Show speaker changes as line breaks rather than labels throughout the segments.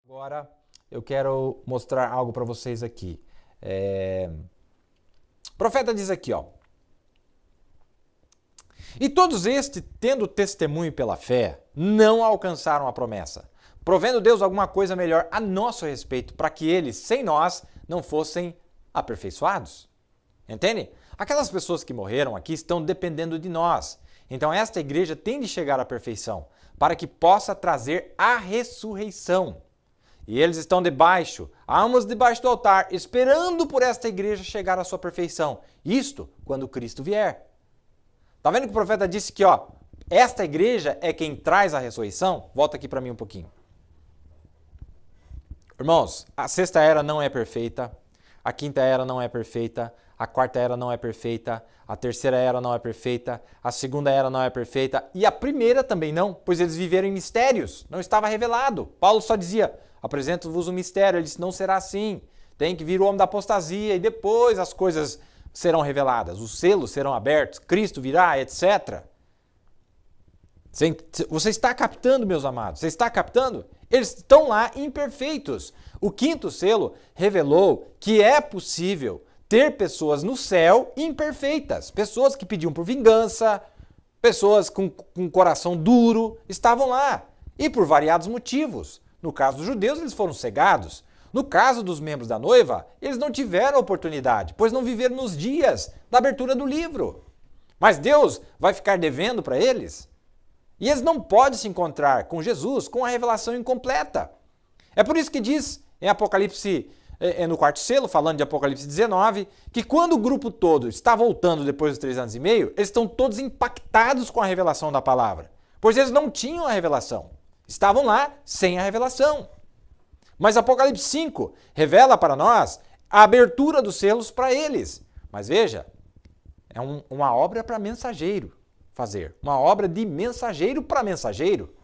Agora eu quero mostrar algo para vocês aqui. O profeta diz aqui, ó. E todos estes, tendo testemunho pela fé, não alcançaram a promessa, provendo Deus alguma coisa melhor a nosso respeito, para que eles, sem nós, não fossem aperfeiçoados. Entende? Aquelas pessoas que morreram aqui estão dependendo de nós. Então esta igreja tem de chegar à perfeição, para que possa trazer a ressurreição. E eles estão debaixo, almas debaixo do altar, esperando por esta igreja chegar à sua perfeição. Isto quando Cristo vier. Tá vendo que o profeta disse que, ó, esta igreja é quem traz a ressurreição? Volta aqui para mim um pouquinho. Irmãos, a sexta era não é perfeita, a quinta era não é perfeita, a quarta era não é perfeita, a terceira era não é perfeita, a segunda era não é perfeita e a primeira também não, pois eles viveram em mistérios, não estava revelado. Paulo só dizia, apresento-vos um mistério, ele disse, não será assim, tem que vir o homem da apostasia e depois as coisas serão reveladas, os selos serão abertos, Cristo virá, etc. Você está captando, meus amados? Você está captando? Eles estão lá imperfeitos. O quinto selo revelou que é possível ter pessoas no céu imperfeitas. Pessoas que pediam por vingança, pessoas com coração duro, estavam lá. E por variados motivos. No caso dos judeus, eles foram cegados. No caso dos membros da noiva, eles não tiveram oportunidade, pois não viveram nos dias da abertura do livro. Mas Deus vai ficar devendo para eles? E eles não podem se encontrar com Jesus com a revelação incompleta. É por isso que diz em Apocalipse, no quarto selo, falando de Apocalipse 19, que quando o grupo todo está voltando depois dos 3 anos e meio, eles estão todos impactados com a revelação da palavra, pois eles não tinham a revelação. Estavam lá sem a revelação. Mas Apocalipse 5 revela para nós a abertura dos selos para eles. Mas veja, é uma obra para mensageiro fazer. Uma obra de mensageiro para mensageiro.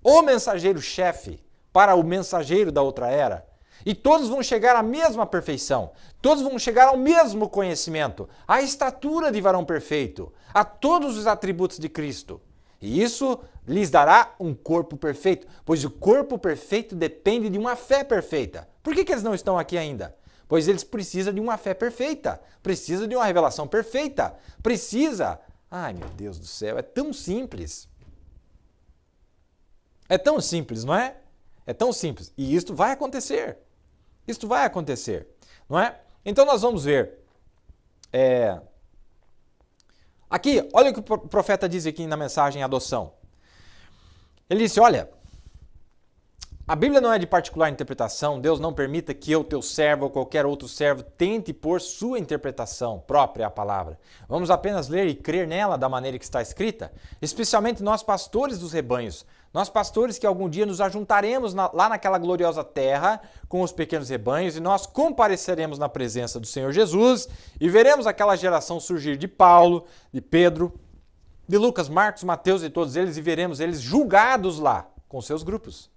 O mensageiro-chefe para o mensageiro da outra era. E todos vão chegar à mesma perfeição. Todos vão chegar ao mesmo conhecimento. À estatura de varão perfeito. A todos os atributos de Cristo. E isso lhes dará um corpo perfeito, pois o corpo perfeito depende de uma fé perfeita. Por que eles não estão aqui ainda? Pois eles precisam de uma fé perfeita, precisam de uma revelação perfeita, precisa... Ai, meu Deus do céu, é tão simples. É tão simples, não é? É tão simples. E isto vai acontecer. Isto vai acontecer, não é? Então nós vamos ver... Aqui, olha o que o profeta diz aqui na mensagem adoção. Ele disse, olha, a Bíblia não é de particular interpretação, Deus não permita que eu, teu servo ou qualquer outro servo, tente pôr sua interpretação própria à palavra. Vamos apenas ler e crer nela da maneira que está escrita, especialmente nós pastores dos rebanhos, nós pastores que algum dia nos ajuntaremos lá naquela gloriosa terra com os pequenos rebanhos e nós compareceremos na presença do Senhor Jesus e veremos aquela geração surgir de Paulo, de Pedro, de Lucas, Marcos, Mateus e todos eles e veremos eles julgados lá com seus grupos.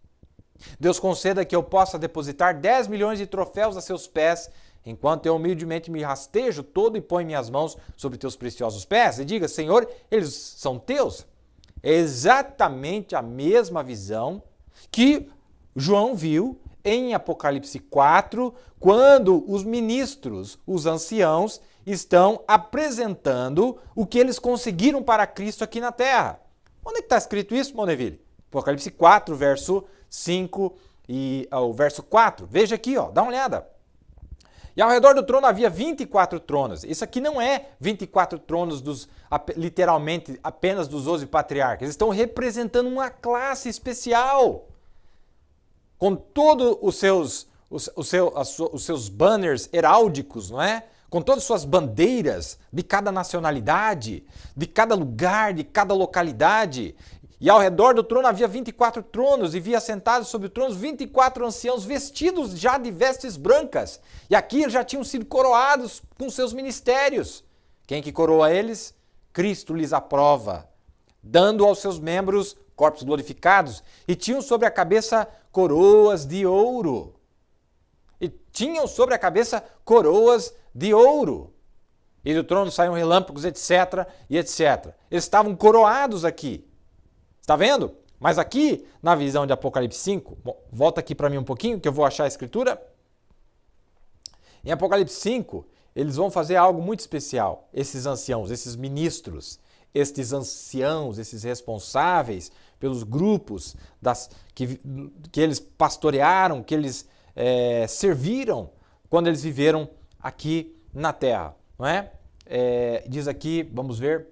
Deus conceda que eu possa depositar 10 milhões de troféus a seus pés enquanto eu humildemente me rastejo todo e ponho minhas mãos sobre teus preciosos pés e diga, Senhor, eles são teus. É exatamente a mesma visão que João viu em Apocalipse 4, quando os ministros, os anciãos, estão apresentando o que eles conseguiram para Cristo aqui na terra. Onde é que está escrito isso, Moneville? Apocalipse 4, verso 5 e o verso 4. Veja aqui, ó, dá uma olhada. E ao redor do trono havia 24 tronos. Isso aqui não é 24 tronos literalmente apenas dos 12 patriarcas. Eles estão representando uma classe especial. Com todos os seus banners heráldicos, não é? Com todas as suas bandeiras de cada nacionalidade, de cada lugar, de cada localidade. E ao redor do trono havia 24 tronos e via sentados sobre o trono 24 anciãos vestidos já de vestes brancas. E aqui eles já tinham sido coroados com seus ministérios. Quem que coroa eles? Cristo lhes aprova, dando aos seus membros corpos glorificados e tinham sobre a cabeça coroas de ouro. E tinham sobre a cabeça coroas de ouro. E do trono saíam relâmpagos, etc. e etc. Eles estavam coroados aqui. Está vendo? Mas aqui, na visão de Apocalipse 5, bom, volta aqui para mim um pouquinho, que eu vou achar a escritura. Em Apocalipse 5, eles vão fazer algo muito especial. Esses anciãos, esses ministros, estes anciãos, esses responsáveis pelos grupos que eles pastorearam, que eles serviram quando eles viveram aqui na terra, não é? Diz aqui, vamos ver,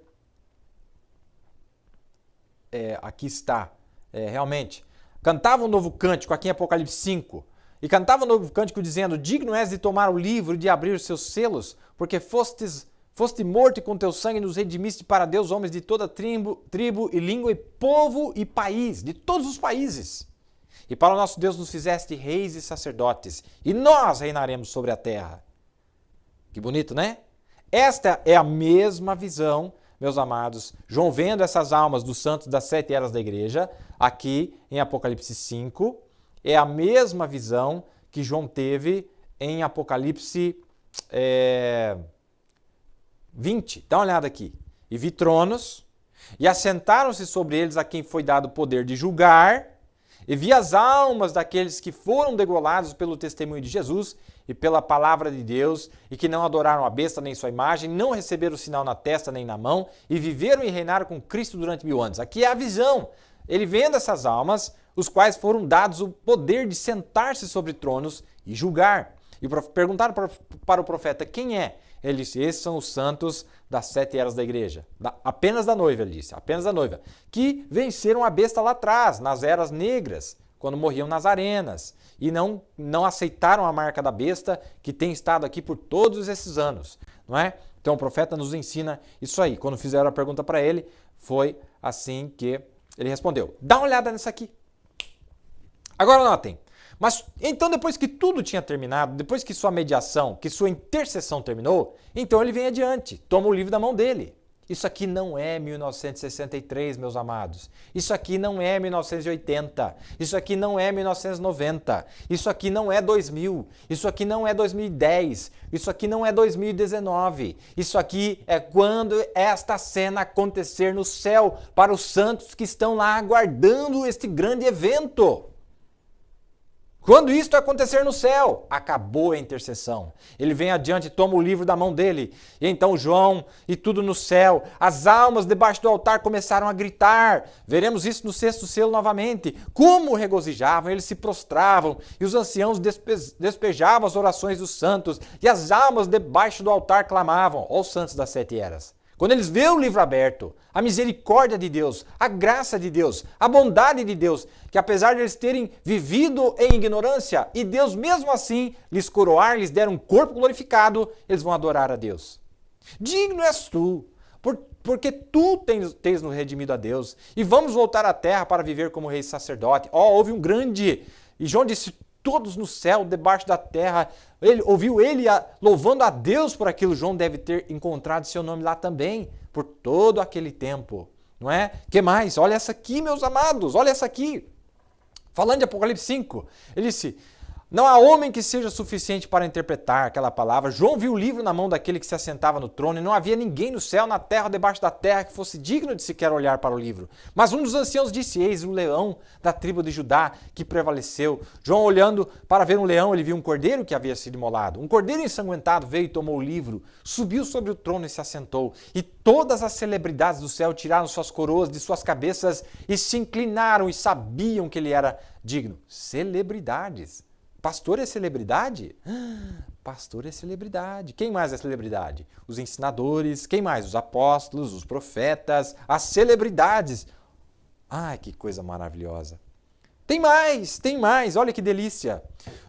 aqui está, realmente, cantava um novo cântico, aqui em Apocalipse 5, e cantava um novo cântico dizendo, digno és de tomar o livro e de abrir os seus selos, porque foste morto e com teu sangue nos redimiste para Deus homens de toda tribo e língua e povo e país, de todos os países. E para o nosso Deus nos fizeste reis e sacerdotes, e nós reinaremos sobre a terra. Que bonito, né? Esta é a mesma visão, meus amados. João vendo essas almas dos santos das 7 eras da igreja, aqui em Apocalipse 5, é a mesma visão que João teve em Apocalipse 20. Dá uma olhada aqui. E vi tronos, e assentaram-se sobre eles a quem foi dado o poder de julgar, e vi as almas daqueles que foram degolados pelo testemunho de Jesus e pela palavra de Deus, e que não adoraram a besta nem sua imagem, não receberam o sinal na testa nem na mão, e viveram e reinaram com Cristo durante 1000 anos. Aqui é a visão. Ele vendo essas almas, os quais foram dados o poder de sentar-se sobre tronos e julgar. E perguntaram para o profeta, quem é? Ele disse, esses são os santos das 7 eras da igreja. Apenas da noiva, ele disse, apenas da noiva. Que venceram a besta lá atrás, nas eras negras, quando morriam nas arenas. E não aceitaram a marca da besta, que tem estado aqui por todos esses anos. Não é? Então o profeta nos ensina isso aí. Quando fizeram a pergunta para ele, foi assim que ele respondeu. Dá uma olhada nessa aqui. Agora notem. Mas então depois que tudo tinha terminado, depois que sua mediação, que sua intercessão terminou, então ele vem adiante, toma o livro da mão dele. Isso aqui não é 1963, meus amados. Isso aqui não é 1980. Isso aqui não é 1990. Isso aqui não é 2000. Isso aqui não é 2010. Isso aqui não é 2019. Isso aqui é quando esta cena acontecer no céu para os santos que estão lá aguardando este grande evento. Quando isto acontecer no céu, acabou a intercessão. Ele vem adiante e toma o livro da mão dele. E então João e tudo no céu, as almas debaixo do altar começaram a gritar. Veremos isso no 6º selo novamente. Como regozijavam, eles se prostravam e os anciãos despejavam as orações dos santos e as almas debaixo do altar clamavam. Ó os santos das 7 eras. Quando eles veem o livro aberto, a misericórdia de Deus, a graça de Deus, a bondade de Deus, que apesar de eles terem vivido em ignorância, e Deus mesmo assim lhes coroar, lhes der um corpo glorificado, eles vão adorar a Deus. Digno és tu, porque tu tens nos redimido a Deus, e vamos voltar à terra para viver como rei e sacerdote. Houve um grande... E João disse, todos no céu, debaixo da terra, ouviu ele louvando a Deus por aquilo. João deve ter encontrado seu nome lá também, por todo aquele tempo, não é? Que mais? Olha essa aqui, meus amados, olha essa aqui. Falando de Apocalipse 5, ele disse, não há homem que seja suficiente para interpretar aquela palavra. João viu o livro na mão daquele que se assentava no trono e não havia ninguém no céu, na terra, debaixo da terra que fosse digno de sequer olhar para o livro. Mas um dos anciãos disse, eis o leão da tribo de Judá que prevaleceu. João olhando para ver um leão, ele viu um cordeiro que havia sido imolado. Um cordeiro ensanguentado veio e tomou o livro, subiu sobre o trono e se assentou. E todas as celebridades do céu tiraram suas coroas de suas cabeças e se inclinaram e sabiam que ele era digno. Celebridades. Pastor é celebridade? Pastor é celebridade. Quem mais é celebridade? Os ensinadores. Quem mais? Os apóstolos, os profetas, as celebridades. Ai, que coisa maravilhosa. Tem mais. Olha que delícia.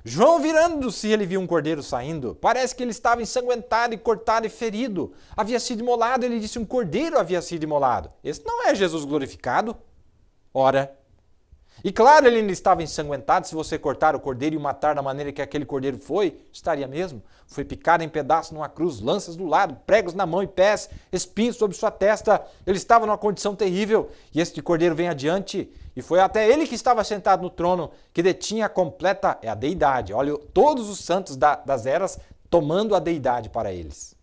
João virando-se, ele viu um cordeiro saindo. Parece que ele estava ensanguentado e cortado e ferido. Havia sido imolado. Ele disse, um cordeiro havia sido imolado. Esse não é Jesus glorificado? Ora... E claro, ele ainda estava ensanguentado. Se você cortar o cordeiro e o matar da maneira que aquele cordeiro foi, estaria mesmo. Foi picado em pedaços numa cruz, lanças do lado, pregos na mão e pés, espinhos sobre sua testa. Ele estava numa condição terrível. E este cordeiro vem adiante. E foi até ele que estava sentado no trono, que detinha a completa, a deidade. Olha, todos os santos das eras tomando a deidade para eles.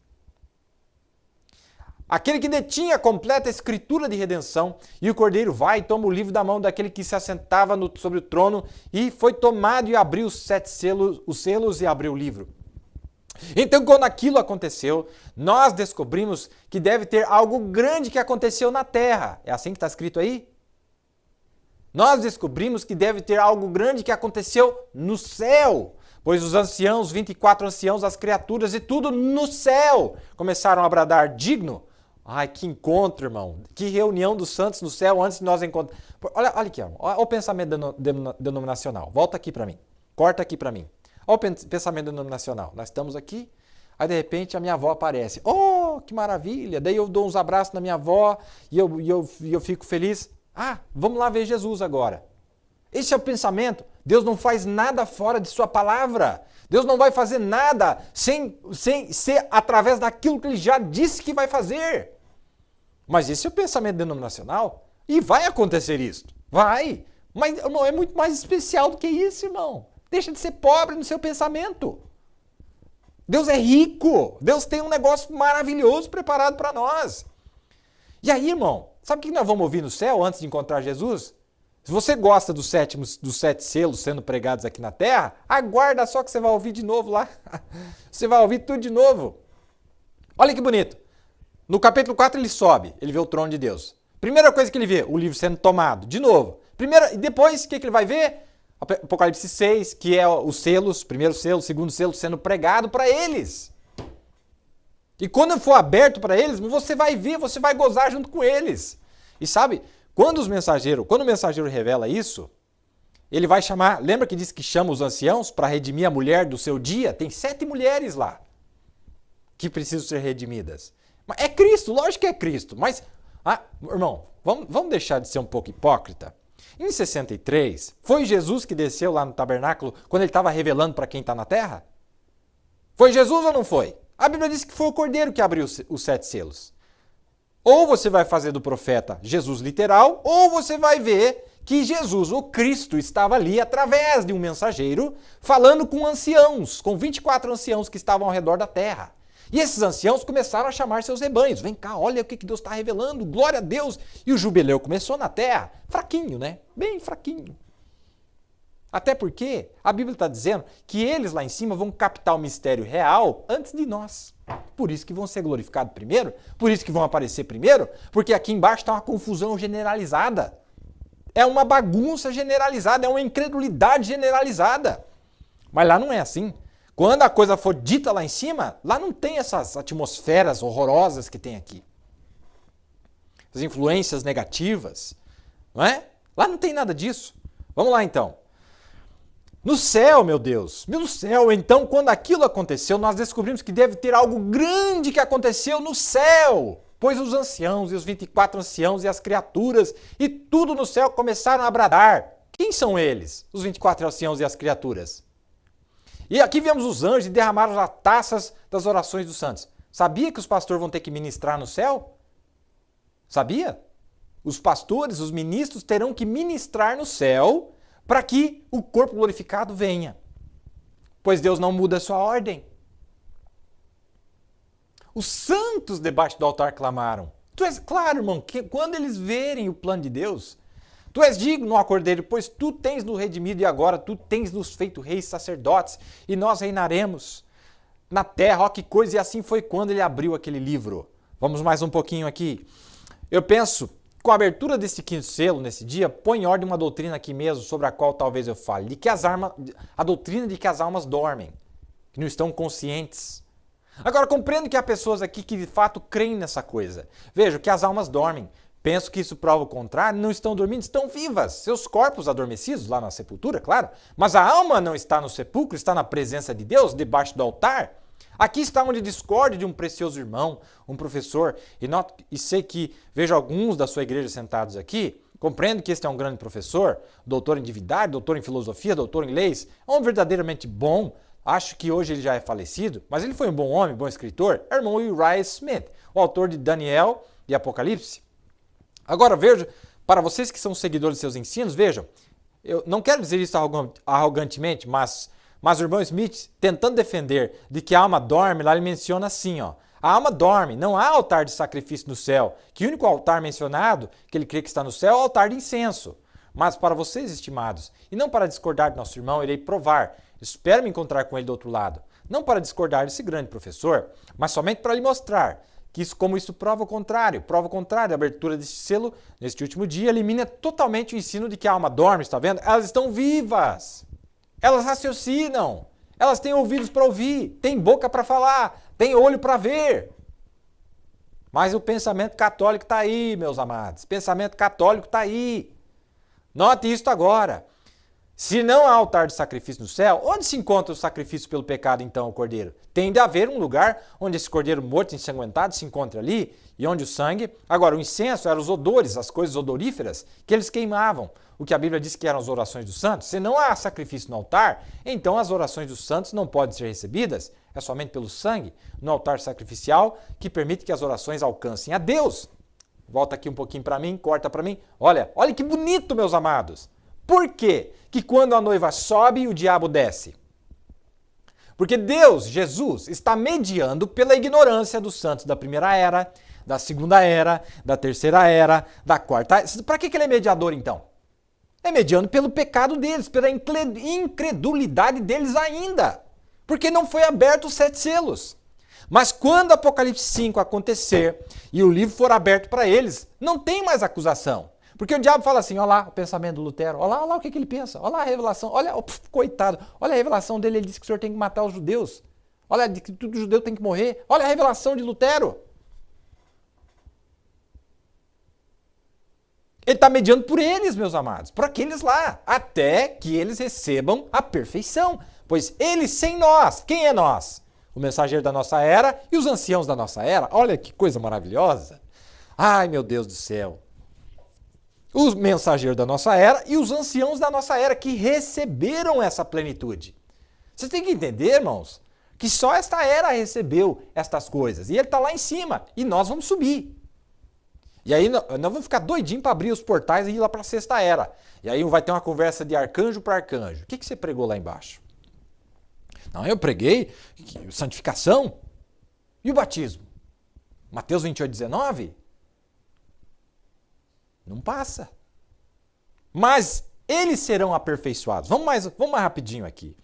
aquele que detinha a completa escritura de redenção, e o cordeiro vai e toma o livro da mão daquele que se assentava sobre o trono, e foi tomado e abriu os selos e abriu o livro. Então, quando aquilo aconteceu, nós descobrimos que deve ter algo grande que aconteceu na terra. É assim que está escrito aí? Nós descobrimos que deve ter algo grande que aconteceu no céu, pois os anciãos, 24 anciãos, as criaturas e tudo no céu começaram a bradar digno. Ai, que encontro, irmão. Que reunião dos santos no céu antes de nós encontrarmos. Olha aqui, olha o pensamento denominacional. Volta aqui para mim. Corta aqui para mim. Olha o pensamento denominacional. Nós estamos aqui, aí de repente a minha avó aparece. Oh, que maravilha! Daí eu dou uns abraços na minha avó e eu fico feliz. Ah, vamos lá ver Jesus agora. Esse é o pensamento. Deus não faz nada fora de sua palavra. Deus não vai fazer nada sem ser através daquilo que ele já disse que vai fazer. Mas esse é o pensamento denominacional. E vai acontecer isso. Vai. Mas não é muito mais especial do que isso, irmão. Deixa de ser pobre no seu pensamento. Deus é rico. Deus tem um negócio maravilhoso preparado para nós. E aí, irmão, sabe o que nós vamos ouvir no céu antes de encontrar Jesus? Se você gosta dos 7 selos sendo pregados aqui na terra, aguarda só que você vai ouvir de novo lá. Você vai ouvir tudo de novo. Olha que bonito. No capítulo 4 ele sobe, ele vê o trono de Deus. Primeira coisa que ele vê, o livro sendo tomado, de novo. E depois, o que ele vai ver? Apocalipse 6, que é os selos, primeiro selo, segundo selo, sendo pregado para eles. E quando for aberto para eles, você vai ver, você vai gozar junto com eles. E sabe, quando o mensageiro revela isso, ele vai chamar, lembra que disse que chama os anciãos para redimir a mulher do seu dia? Tem 7 mulheres lá que precisam ser redimidas. Mas é Cristo, lógico que é Cristo, mas, irmão, vamos deixar de ser um pouco hipócrita. Em 63, foi Jesus que desceu lá no tabernáculo quando ele estava revelando para quem está na terra? Foi Jesus ou não foi? A Bíblia diz que foi o cordeiro que abriu os 7 selos. Ou você vai fazer do profeta Jesus literal, ou você vai ver que Jesus, o Cristo, estava ali através de um mensageiro falando com anciãos, com 24 anciãos que estavam ao redor da terra. E esses anciãos começaram a chamar seus rebanhos. Vem cá, olha o que Deus está revelando, glória a Deus. E o jubileu começou na terra, fraquinho, né? Bem fraquinho. Até porque a Bíblia está dizendo que eles lá em cima vão captar o mistério real antes de nós. Por isso que vão ser glorificados primeiro, por isso que vão aparecer primeiro, porque aqui embaixo está uma confusão generalizada. É uma bagunça generalizada, é uma incredulidade generalizada. Mas lá não é assim. Quando a coisa for dita lá em cima, lá não tem essas atmosferas horrorosas que tem aqui. As influências negativas, não é? Lá não tem nada disso. Vamos lá então. No céu, meu Deus, no céu, então, quando aquilo aconteceu, nós descobrimos que deve ter algo grande que aconteceu no céu, pois os anciãos e os 24 anciãos e as criaturas e tudo no céu começaram a bradar. Quem são eles, os 24 anciãos e as criaturas? E aqui vemos os anjos e derramaram as taças das orações dos santos. Sabia que os pastores vão ter que ministrar no céu? Sabia? Os pastores, os ministros terão que ministrar no céu para que o corpo glorificado venha. Pois Deus não muda a sua ordem. Os santos debaixo do altar clamaram. Claro, irmão, que quando eles verem o plano de Deus, tu és digno, ó Cordeiro, pois tu tens nos redimido e agora tu tens nos feito reis sacerdotes e nós reinaremos na terra. Ó que coisa, e assim foi quando ele abriu aquele livro. Vamos mais um pouquinho aqui. Eu penso, com a abertura desse 5º selo nesse dia, põe em ordem uma doutrina aqui mesmo, sobre a qual talvez eu fale, de que a doutrina de que as almas dormem, que não estão conscientes. Agora, compreendo que há pessoas aqui que de fato creem nessa coisa. Vejo que as almas dormem. Penso que isso prova o contrário, não estão dormindo, estão vivas. Seus corpos adormecidos lá na sepultura, claro, mas a alma não está no sepulcro, está na presença de Deus, debaixo do altar. Aqui está onde discorde de um precioso irmão, um professor, e sei que vejo alguns da sua igreja sentados aqui, compreendo que este é um grande professor, doutor em divindade, doutor em filosofia, doutor em leis, é um verdadeiramente bom, acho que hoje ele já é falecido, mas ele foi um bom homem, bom escritor, é o irmão Uriah Smith, o autor de Daniel e Apocalipse. Agora vejo, para vocês que são seguidores de seus ensinos, vejam, eu não quero dizer isso arrogantemente, mas o irmão Smith, tentando defender de que a alma dorme, lá ele menciona assim, ó, A alma dorme, não há altar de sacrifício no céu, que o único altar mencionado, que ele crê que está no céu, é o altar de incenso. Mas para vocês, estimados, e não para discordar de nosso irmão, irei provar. Espero me encontrar com ele do outro lado. Não para discordar desse grande professor, mas somente para lhe mostrar que como isso prova o contrário. Prova o contrário, a abertura desse selo, neste último dia, elimina totalmente o ensino de que a alma dorme, está vendo? Elas estão vivas. Elas raciocinam. Elas têm ouvidos para ouvir, têm boca para falar, têm olho para ver. Mas o pensamento católico está aí, meus amados. Pensamento católico está aí. Note isso agora. Se não há altar de sacrifício no céu, onde se encontra o sacrifício pelo pecado, então, o cordeiro? Tem de haver um lugar onde esse cordeiro morto e ensanguentado se encontra ali, e onde o sangue... Agora, o incenso eram os odores, as coisas odoríferas que eles queimavam. O que a Bíblia diz que eram as orações dos santos. Se não há sacrifício no altar, então as orações dos santos não podem ser recebidas. É somente pelo sangue no altar sacrificial que permite que as orações alcancem a Deus. Volta aqui um pouquinho para mim, corta para mim. Olha que bonito, meus amados. Por quê que quando a noiva sobe, o diabo desce? Porque Deus, Jesus, está mediando pela ignorância dos santos da primeira era, da segunda era, da terceira era, da quarta era. Para que ele é mediador, então? É mediando pelo pecado deles, pela incredulidade deles ainda. Porque não foi aberto os 7 selos. Mas quando Apocalipse 5 acontecer e o livro for aberto para eles, não tem mais acusação. Porque o diabo fala assim, olha lá o pensamento do Lutero, olha lá o que ele pensa, olha lá a revelação, olha, coitado, olha a revelação dele, ele diz que o senhor tem que matar os judeus, olha que todo judeu tem que morrer, olha a revelação de Lutero. Ele está mediando por eles, meus amados, por aqueles lá, até que eles recebam a perfeição. Pois eles sem nós, quem é nós? O mensageiro da nossa era e os anciãos da nossa era. Olha que coisa maravilhosa. Ai, meu Deus do céu. Os mensageiros da nossa era e os anciãos da nossa era que receberam essa plenitude. Vocês têm que entender, irmãos, que só esta era recebeu estas coisas. E ele está lá em cima e nós vamos subir. E aí nós vamos ficar doidinhos para abrir os portais e ir lá para a sexta era. E aí vai ter uma conversa de arcanjo para arcanjo. O que você pregou lá embaixo? Não, eu preguei santificação e o batismo. Mateus 28:19? Não passa. Mas eles serão aperfeiçoados. Vamos mais rapidinho aqui.